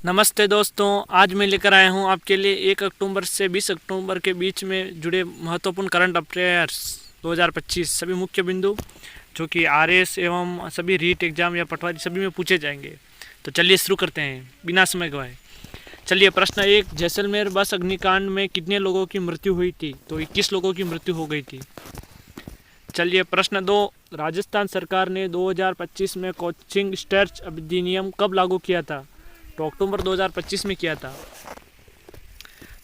नमस्ते दोस्तों, आज मैं लेकर आया हूं आपके लिए 1 अक्टूबर से 20 अक्टूबर के बीच में जुड़े महत्वपूर्ण करंट अफेयर्स 2025 सभी मुख्य बिंदु जो कि आरएस एवं सभी रीट एग्जाम या पटवारी सभी में पूछे जाएंगे। तो चलिए शुरू करते हैं बिना समय गवाए। चलिए प्रश्न 1, जैसलमेर बस अग्निकांड में कितने लोगों की मृत्यु हुई थी? तो 21 लोगों की मृत्यु हो गई थी। चलिए प्रश्न 2, राजस्थान सरकार ने 2025 में कोचिंग स्टार्च अधिनियम कब लागू किया था? तो अक्टूबर 2025 में किया था।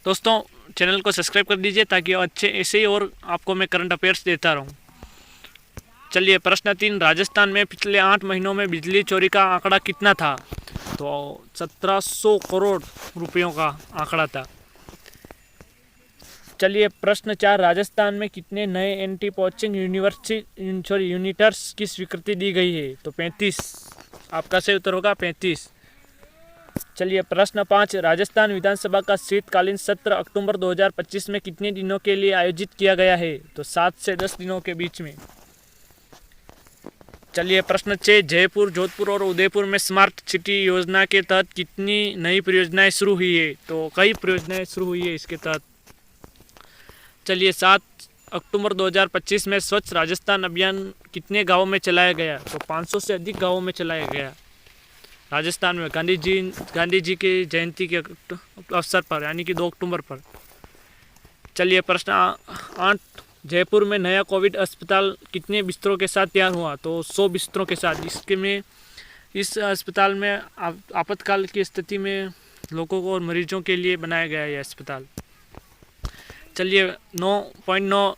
दोस्तों चैनल को सब्सक्राइब कर दीजिए ताकि अच्छे ऐसे ही और आपको मैं करंट अफेयर्स देता रहूं। चलिए प्रश्न 3, राजस्थान में पिछले 8 महीनों में बिजली चोरी का आंकड़ा कितना था? तो 1700 करोड़ रुपयों का आंकड़ा था। चलिए प्रश्न 4, राजस्थान में कितने नए एंटी पोचिंग यूनिटर्स की स्वीकृति दी गई है? तो 35। आपका सही उत्तर होगा 35। चलिए प्रश्न 5, राजस्थान विधानसभा का शीतकालीन सत्र अक्टूबर 2025 में कितने दिनों के लिए आयोजित किया गया है? तो 7 से 10 दिनों के बीच में। चलिए प्रश्न 6, जयपुर, जोधपुर और उदयपुर में स्मार्ट सिटी योजना के तहत कितनी नई परियोजनाएं शुरू हुई है? तो कई परियोजनाएं शुरू हुई है इसके तहत। चलिए 7 अक्टूबर 2025 में स्वच्छ राजस्थान अभियान कितने गाँवों में चलाया गया? तो 500 से अधिक गाँवों में चलाया गया राजस्थान में गांधी जी की जयंती के अवसर पर, यानी कि 2 अक्टूबर पर। चलिए प्रश्न 8, जयपुर में नया कोविड अस्पताल कितने बिस्तरों के साथ तैयार हुआ? तो 100 बिस्तरों के साथ। इस अस्पताल में आपातकाल की स्थिति में लोगों को और मरीजों के लिए बनाया गया है यह अस्पताल। चलिए 9.9,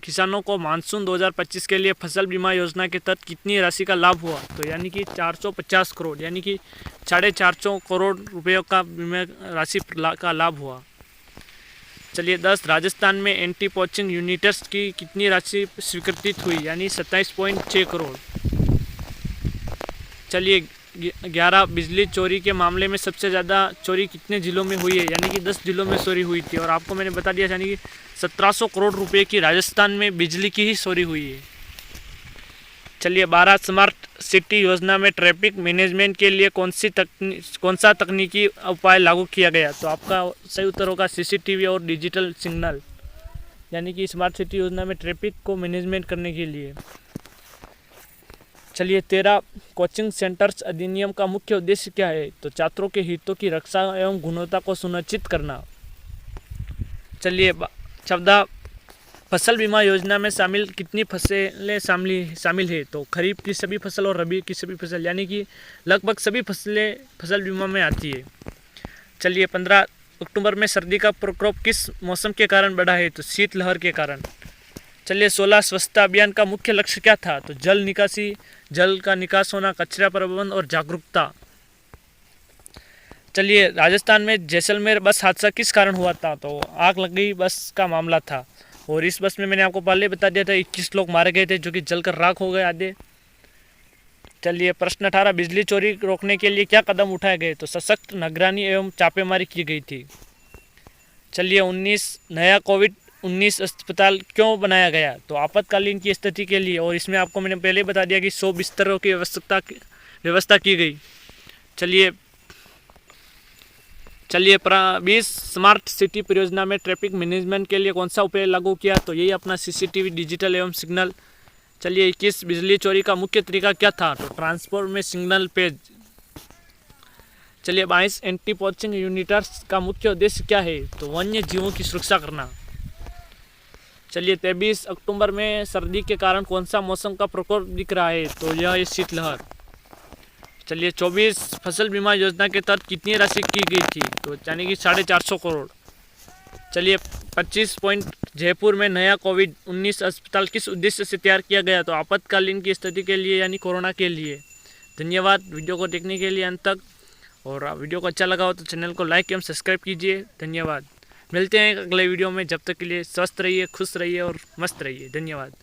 किसानों को मानसून 2025 के लिए फसल बीमा योजना के तहत कितनी राशि का लाभ हुआ? तो यानी कि 450 करोड़, यानी कि 450 करोड़ रुपयों का बीमा राशि का लाभ हुआ। चलिए 10, राजस्थान में एंटी पोचिंग यूनिटर्स की कितनी राशि स्वीकृत हुई? यानी 27.6 करोड़। चलिए 11, बिजली चोरी के मामले में सबसे ज़्यादा चोरी कितने जिलों में हुई है? यानी कि 10 जिलों में चोरी हुई थी और आपको मैंने बता दिया, यानी कि 1700 करोड़ रुपए की राजस्थान में बिजली की ही चोरी हुई है। चलिए 12, स्मार्ट सिटी योजना में ट्रैफिक मैनेजमेंट के लिए कौन सा तकनीकी उपाय लागू किया गया? तो आपका सही उत्तर होगा सीसीटीवी और डिजिटल सिग्नल, यानी कि स्मार्ट सिटी योजना में ट्रैफिक को मैनेजमेंट करने के लिए। चलिए 13, कोचिंग सेंटर्स अधिनियम का मुख्य उद्देश्य क्या है? तो छात्रों के हितों की रक्षा एवं गुणवत्ता को सुनिश्चित करना। चलिए 14, फसल बीमा योजना में शामिल कितनी फसलें शामिल है? तो खरीफ की सभी फसल और रबी की सभी फसल, यानी कि लगभग सभी फसलें फसल बीमा में आती है। चलिए 15 अक्टूबर में सर्दी का प्रकोप किस मौसम के कारण बढ़ा है? तो शीतलहर के कारण। चलिए 16, स्वच्छता अभियान का मुख्य लक्ष्य क्या था? तो जल का निकास होना, कचरा प्रबंधन और जागरूकता। चलिए राजस्थान में जैसलमेर बस हादसा किस कारण हुआ था? तो आग लग गई बस का मामला था और इस बस में मैंने आपको पहले बता दिया था 21 लोग मारे गए थे जो कि जलकर राख हो गए आधे। चलिए प्रश्न 18, बिजली चोरी रोकने के लिए क्या कदम उठाए गए? तो सशक्त निगरानी एवं छापेमारी की गई थी। चलिए 19, नया कोविड-19 अस्पताल क्यों बनाया गया? तो आपातकालीन की स्थिति के लिए, और इसमें आपको मैंने पहले बता दिया कि 100 बिस्तरों की व्यवस्था की गई। चलिए 20, स्मार्ट सिटी परियोजना में ट्रैफिक मैनेजमेंट के लिए कौन सा उपाय लागू किया? तो यही अपना सीसीटीवी, डिजिटल एवं सिग्नल। चलिए 21, बिजली चोरी का मुख्य तरीका क्या था? तो ट्रांसफार्मर में सिग्नल पेज। चलिए 22, एंटी पोचिंग यूनिटर्स का मुख्य उद्देश्य क्या है? तो वन्य जीवों की सुरक्षा करना। चलिए 23 अक्टूबर में सर्दी के कारण कौन सा मौसम का प्रकोप दिख रहा है? तो यह है शीतलहर। चलिए 24, फसल बीमा योजना के तहत कितनी राशि की गई थी? तो यानी कि 450 करोड़। चलिए 25 पॉइंट, जयपुर में नया कोविड-19 अस्पताल किस उद्देश्य से तैयार किया गया? तो आपातकालीन की स्थिति के लिए, यानी कोरोना के लिए। धन्यवाद वीडियो को देखने के लिए अंत तक, और वीडियो को अच्छा लगा हो तो चैनल को लाइक एवं सब्सक्राइब कीजिए। धन्यवाद। मिलते हैं अगले वीडियो में, जब तक के लिए स्वस्थ रहिए, खुश रहिए और मस्त रहिए। धन्यवाद।